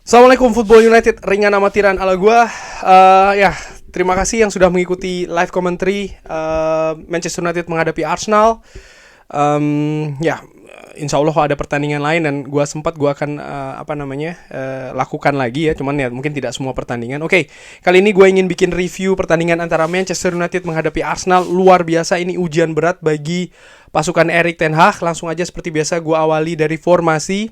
Assalamualaikum Football United, ringan amatiran ala gua. Ya, terima kasih yang sudah mengikuti live commentary Manchester United menghadapi Arsenal. Ya, insya Allah ada pertandingan lain dan gua akan lakukan lagi ya. Cuman ya mungkin tidak semua pertandingan. Oke, kali ini gue ingin bikin review pertandingan antara Manchester United menghadapi Arsenal. Luar biasa, ini ujian berat bagi pasukan Erik ten Hag. Langsung aja seperti biasa gue awali dari formasi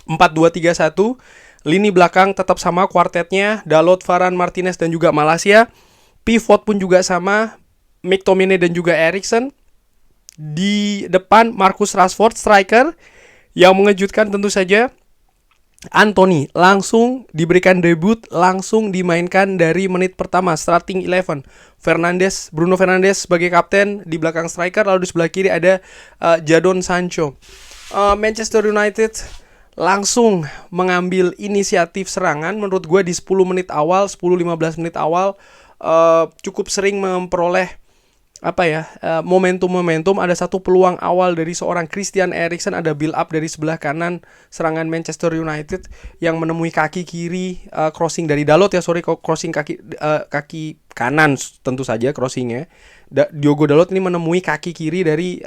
4-2-3-1. Lini belakang tetap sama kuartetnya, Dalot, Varane, Martinez dan juga Malaysia. Pivot pun juga sama, McTominay dan juga Eriksen. Di depan Marcus Rashford striker. Yang mengejutkan tentu saja Anthony langsung diberikan debut, langsung dimainkan dari menit pertama, starting 11. Bruno Fernandes sebagai kapten di belakang striker, lalu di sebelah kiri ada Jadon Sancho. Manchester United langsung mengambil inisiatif serangan. Menurut gue di 10 menit awal, 10-15 menit awal cukup sering memperoleh momentum. Ada satu peluang awal dari seorang Christian Eriksen, ada build up dari sebelah kanan serangan Manchester United yang menemui kaki kiri, crossing dari Dalot crossing kaki kanan tentu saja crossingnya. Diogo Dalot ini menemui kaki kiri dari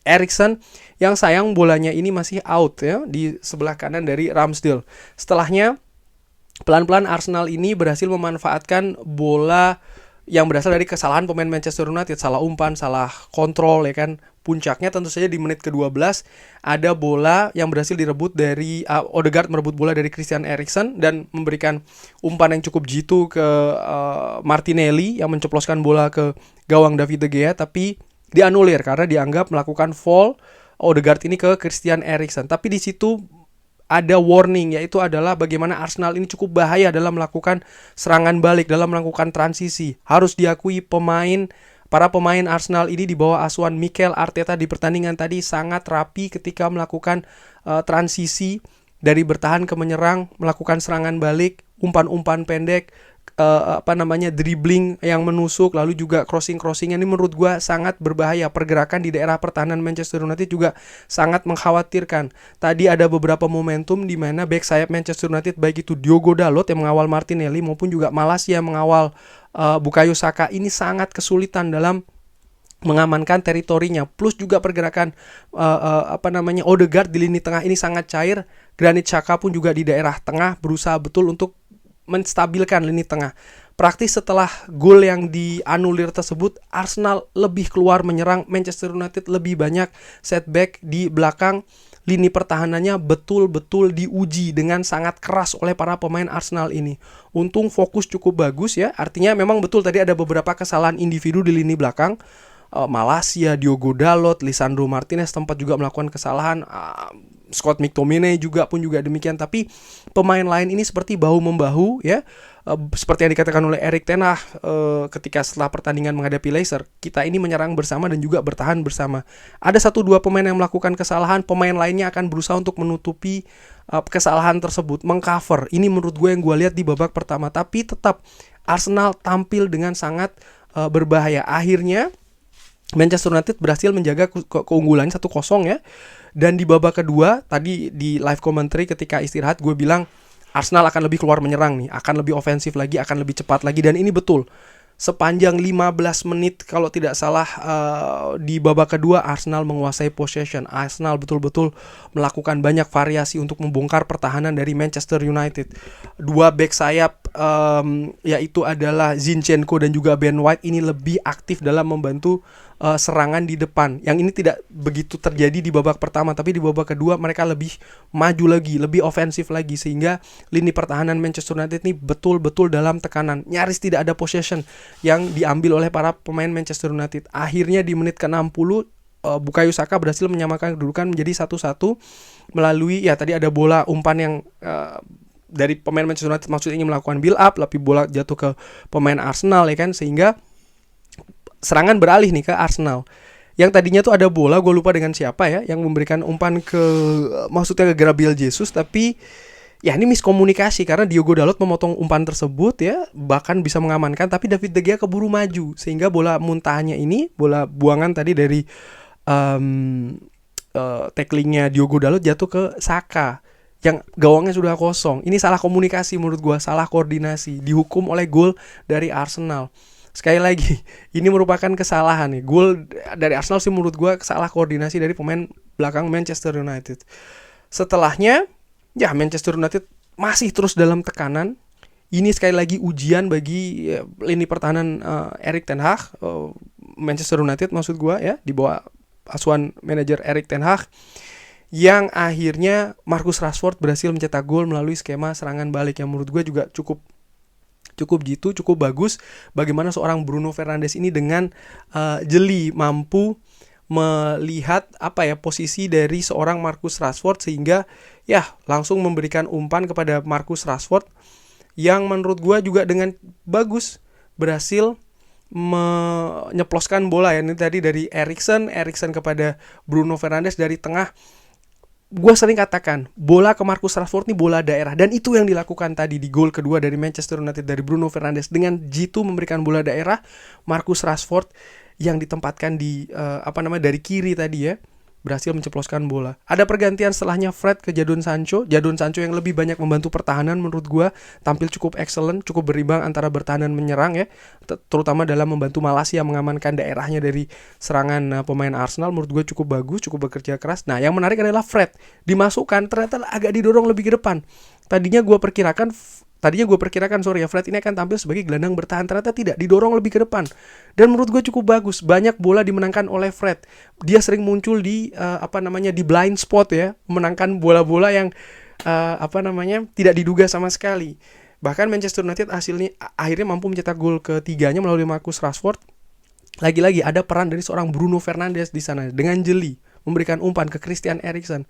Eriksen, yang sayang bolanya ini masih out ya di sebelah kanan dari Ramsdale. Setelahnya pelan-pelan Arsenal ini berhasil memanfaatkan bola yang berasal dari kesalahan pemain Manchester United, salah umpan, salah kontrol ya kan. Puncaknya tentu saja di menit ke-12 ada bola yang berhasil direbut dari Odegaard, merebut bola dari Christian Eriksen dan memberikan umpan yang cukup jitu ke Martinelli yang menceploskan bola ke gawang David De Gea, tapi dianulir karena dianggap melakukan foul Odegaard ini ke Christian Eriksen. Tapi di situ ada warning, yaitu adalah bagaimana Arsenal ini cukup bahaya dalam melakukan serangan balik, dalam melakukan transisi. Harus diakui para pemain Arsenal ini di bawah asuhan Mikel Arteta di pertandingan tadi sangat rapi ketika melakukan transisi dari bertahan ke menyerang, melakukan serangan balik, umpan-umpan pendek, dribbling yang menusuk, lalu juga crossing ini menurut gue sangat berbahaya. Pergerakan di daerah pertahanan Manchester United juga sangat mengkhawatirkan. Tadi ada beberapa momentum di mana back sayap Manchester United, baik itu Diogo Dalot yang mengawal Martinelli maupun juga Malaysia yang mengawal Bukayo Saka, ini sangat kesulitan dalam mengamankan teritorinya. Plus juga pergerakan Odegaard di lini tengah ini sangat cair. Granit Xhaka pun juga di daerah tengah berusaha betul untuk menstabilkan lini tengah. Praktis setelah gol yang dianulir tersebut, Arsenal lebih keluar menyerang, Manchester United lebih banyak setback di belakang. Lini pertahanannya betul-betul diuji dengan sangat keras oleh para pemain Arsenal ini. Untung fokus cukup bagus ya. Artinya memang betul tadi ada beberapa kesalahan individu di lini belakang. Malaysia, Diogo Dalot, Lisandro Martinez tempat juga melakukan kesalahan. Scott McTominay juga demikian. Tapi pemain lain ini seperti bahu-membahu ya. Seperti yang dikatakan oleh Erik ten Hag ketika setelah pertandingan menghadapi Leicester, kita ini menyerang bersama dan juga bertahan bersama. Ada 1-2 pemain yang melakukan kesalahan, pemain lainnya akan berusaha untuk menutupi kesalahan tersebut, mengcover. Ini menurut gue yang gue lihat di babak pertama. Tapi tetap Arsenal tampil dengan sangat berbahaya. Akhirnya Manchester United berhasil menjaga keunggulan 1-0 ya. Dan di babak kedua, tadi di live commentary ketika istirahat gue bilang Arsenal akan lebih keluar menyerang nih, akan lebih ofensif lagi, akan lebih cepat lagi. Dan ini betul. Sepanjang 15 menit kalau tidak salah di babak kedua Arsenal menguasai possession. Arsenal betul-betul melakukan banyak variasi untuk membongkar pertahanan dari Manchester United. Dua back sayap yaitu adalah Zinchenko dan juga Ben White ini lebih aktif dalam membantu serangan di depan. Yang ini tidak begitu terjadi di babak pertama, tapi di babak kedua mereka lebih maju lagi, lebih ofensif lagi, sehingga lini pertahanan Manchester United ini betul-betul dalam tekanan. Nyaris tidak ada possession yang diambil oleh para pemain Manchester United. Akhirnya di menit ke-60 Bukayo Saka berhasil menyamakan kedudukan menjadi 1-1 melalui tadi ada bola umpan yang dari pemain Manchester United maksudnya ingin melakukan build up, tapi bola jatuh ke pemain Arsenal ya kan, sehingga serangan beralih nih ke Arsenal. Yang tadinya tuh ada bola, gue lupa dengan siapa ya, yang memberikan umpan maksudnya ke Gabriel Jesus, tapi ya ini miskomunikasi karena Diogo Dalot memotong umpan tersebut ya, bahkan bisa mengamankan, tapi David De Gea keburu maju sehingga bola muntahnya ini, bola buangan tadi dari tacklingnya Diogo Dalot jatuh ke Saka. yang gawangnya sudah kosong. Ini salah komunikasi menurut gua, salah koordinasi, dihukum oleh gol dari Arsenal. Sekali lagi, ini merupakan kesalahan nih. Gol dari Arsenal sih menurut gua salah koordinasi dari pemain belakang Manchester United. Setelahnya, ya Manchester United masih terus dalam tekanan. Ini sekali lagi ujian bagi lini pertahanan Erik ten Hag, Manchester United maksud gua ya, di bawah asuhan manajer Erik ten Hag, yang akhirnya Marcus Rashford berhasil mencetak gol melalui skema serangan balik yang menurut gue juga cukup bagus. Bagaimana seorang Bruno Fernandes ini dengan jeli mampu melihat posisi dari seorang Marcus Rashford, sehingga ya langsung memberikan umpan kepada Marcus Rashford yang menurut gue juga dengan bagus berhasil menyeploskan bola ya. Ini tadi dari Eriksen kepada Bruno Fernandes dari tengah. Gue sering katakan, bola ke Marcus Rashford ini bola daerah, dan itu yang dilakukan tadi di gol kedua dari Manchester United dari Bruno Fernandes. Dengan jitu memberikan bola daerah, Marcus Rashford yang ditempatkan di dari kiri tadi ya, berhasil menceploskan bola. Ada pergantian setelahnya Fred ke Jadon Sancho yang lebih banyak membantu pertahanan menurut gue, tampil cukup excellent, cukup berimbang antara bertahan dan menyerang ya, terutama dalam membantu Malaysia mengamankan daerahnya dari serangan pemain Arsenal. Menurut gue cukup bagus, cukup bekerja keras. Nah, yang menarik adalah Fred dimasukkan, ternyata agak didorong lebih ke depan. Tadinya gue perkirakan Fred ini akan tampil sebagai gelandang bertahan, ternyata tidak, didorong lebih ke depan. Dan menurut gue cukup bagus, banyak bola dimenangkan oleh Fred. Dia sering muncul di di blind spot ya, menangkan bola-bola yang tidak diduga sama sekali. Bahkan Manchester United akhirnya mampu mencetak gol ketiganya melalui Marcus Rashford. Lagi-lagi ada peran dari seorang Bruno Fernandes di sana dengan jeli memberikan umpan ke Christian Eriksen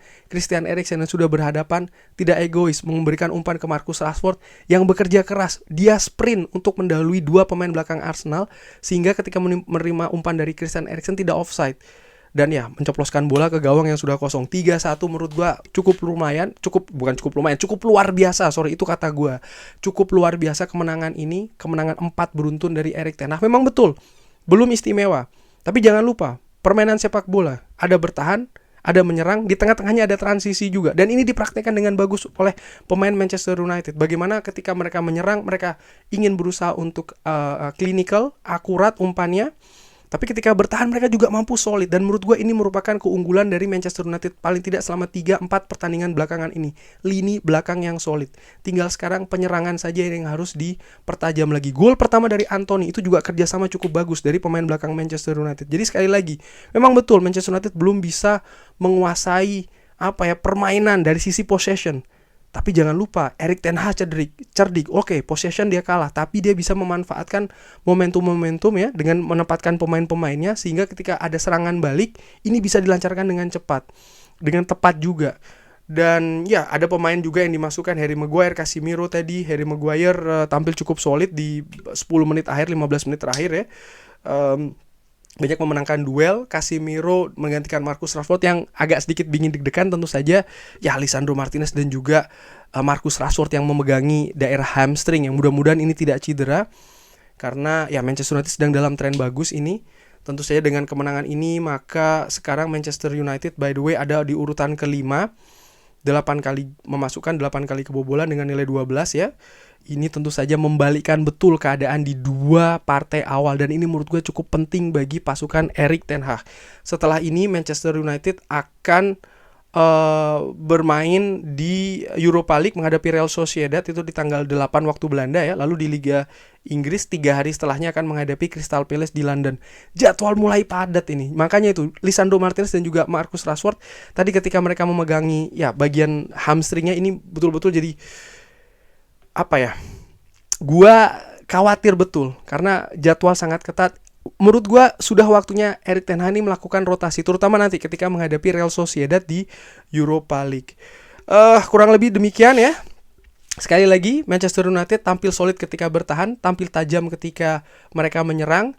yang sudah berhadapan, tidak egois, memberikan umpan ke Marcus Rashford yang bekerja keras. Dia sprint untuk mendahului dua pemain belakang Arsenal, sehingga ketika menerima umpan dari Christian Eriksen tidak offside. Dan ya, menceploskan bola ke gawang yang sudah kosong. 3-1 menurut gua cukup luar biasa, itu kata gua. Cukup luar biasa kemenangan ini, kemenangan 4 beruntun dari Erik ten Hag. Memang betul, belum istimewa. Tapi jangan lupa, permainan sepak bola, ada bertahan, ada menyerang, di tengah-tengahnya ada transisi juga. Dan ini dipraktekkan dengan bagus oleh pemain Manchester United. Bagaimana ketika mereka menyerang, mereka ingin berusaha untuk clinical, akurat umpannya. Tapi ketika bertahan mereka juga mampu solid. Dan menurut gue ini merupakan keunggulan dari Manchester United paling tidak selama 3-4 pertandingan belakangan ini. Lini belakang yang solid. Tinggal sekarang penyerangan saja yang harus dipertajam lagi. Gol pertama dari Anthony itu juga kerjasama cukup bagus dari pemain belakang Manchester United. Jadi sekali lagi, memang betul Manchester United belum bisa menguasai permainan dari sisi possession. Tapi jangan lupa, Erik ten Hag cerdik. Oke, possession dia kalah, tapi dia bisa memanfaatkan momentum-momentum ya, dengan menempatkan pemain-pemainnya, sehingga ketika ada serangan balik, ini bisa dilancarkan dengan cepat, dengan tepat juga. Dan ya, ada pemain juga yang dimasukkan, Harry Maguire, Casemiro tadi. Harry Maguire tampil cukup solid di 10 menit akhir, 15 menit terakhir ya. Banyak memenangkan duel. Casemiro menggantikan Marcus Rashford yang agak sedikit bikin deg-degan tentu saja. Ya, Lisandro Martinez dan juga Marcus Rashford yang memegangi daerah hamstring, yang mudah-mudahan ini tidak cedera. Karena ya Manchester United sedang dalam tren bagus ini. Tentu saja dengan kemenangan ini, maka sekarang Manchester United by the way ada di urutan kelima. 8 kali memasukkan, 8 kali kebobolan dengan nilai 12 ya. Ini tentu saja membalikkan betul keadaan di dua partai awal, dan ini menurut gue cukup penting bagi pasukan Erik ten Hag. Setelah ini Manchester United akan bermain di Europa League menghadapi Real Sociedad itu di tanggal 8 waktu Belanda ya. Lalu di Liga Inggris 3 hari setelahnya akan menghadapi Crystal Palace di London. Jadwal mulai padat ini. Makanya itu Lisandro Martinez dan juga Marcus Rashford tadi ketika mereka memegangi ya bagian hamstringnya ini betul-betul jadi gua khawatir betul karena jadwal sangat ketat. Menurut gua sudah waktunya Erik ten Hag ini melakukan rotasi, terutama nanti ketika menghadapi Real Sociedad di Europa League. Kurang lebih demikian ya. Sekali lagi, Manchester United tampil solid ketika bertahan, tampil tajam ketika mereka menyerang.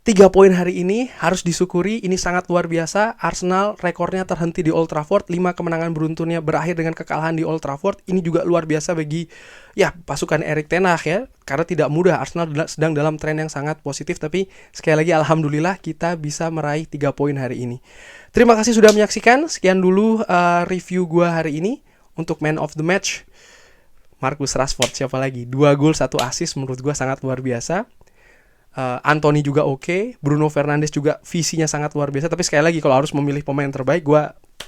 3 poin hari ini harus disyukuri, ini sangat luar biasa. Arsenal rekornya terhenti di Old Trafford, 5 kemenangan beruntunnya berakhir dengan kekalahan di Old Trafford. Ini juga luar biasa bagi ya pasukan Erik ten Hag ya, karena tidak mudah. Arsenal sedang dalam tren yang sangat positif, tapi sekali lagi alhamdulillah kita bisa meraih 3 poin hari ini. Terima kasih sudah menyaksikan. Sekian dulu review gua hari ini. Untuk man of the match, Marcus Rashford, siapa lagi? 2 gol 1 assist menurut gue sangat luar biasa. Anthony juga oke. Bruno Fernandes juga visinya sangat luar biasa. Tapi sekali lagi kalau harus memilih pemain terbaik,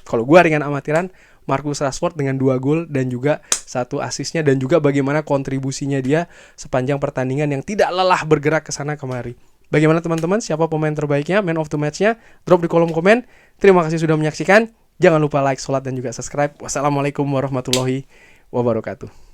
kalau gue ringan amatiran Marcus Rashford dengan 2 gol dan juga 1 asisnya, dan juga bagaimana kontribusinya dia sepanjang pertandingan yang tidak lelah bergerak ke sana kemari. Bagaimana teman-teman? Siapa pemain terbaiknya, man of the match-nya? Drop di kolom komen. Terima kasih sudah menyaksikan. Jangan lupa like, sholat, dan juga subscribe. Wassalamualaikum warahmatullahi wabarakatuh.